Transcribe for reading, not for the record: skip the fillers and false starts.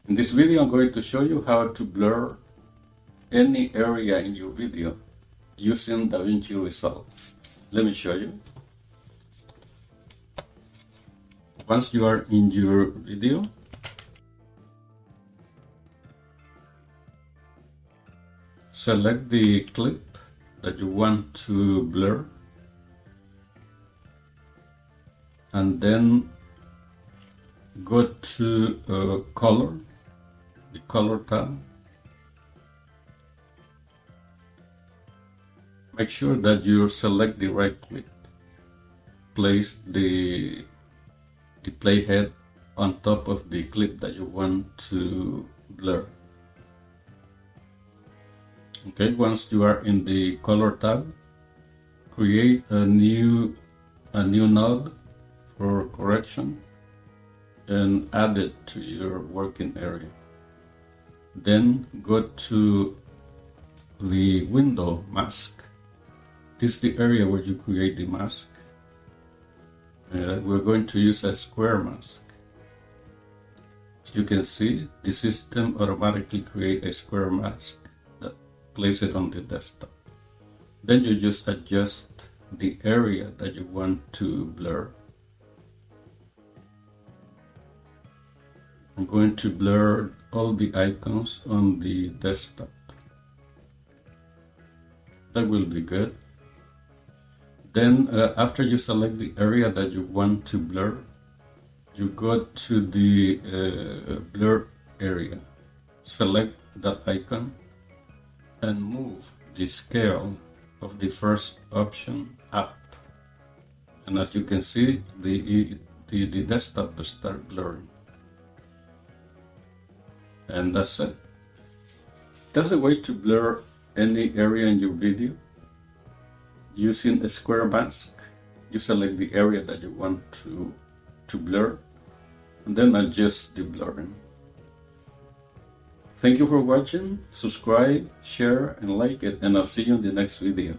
In this video, I'm going to show you how to blur any area in your video using DaVinci Resolve. Let me show you. Once you are in your video, select the clip that you want to blur, and then go to color, the color tab. Make sure that you select the right clip. Place the playhead on top of the clip that you want to blur. Okay, once you are in the color tab, create a new node for correction and add it to your working area. Then go to the window mask. This is the area where you create the mask. We're going to use a square mask. As you can see, the system automatically creates a square mask that places it on the desktop. Then you just adjust the area that you want to blur. I'm going to blur all the icons on the desktop. That will be good. Then after you select the area that you want to blur, you go to the blur area. Select that icon and move the scale of the first option up. And as you can see, the desktop will start blurring. And that's it. That's a way to blur any area in your video. Using a square mask, you select the area that you want to blur, and then adjust the blurring. Thank you for watching. Subscribe, share, and like it, and I'll see you in the next video.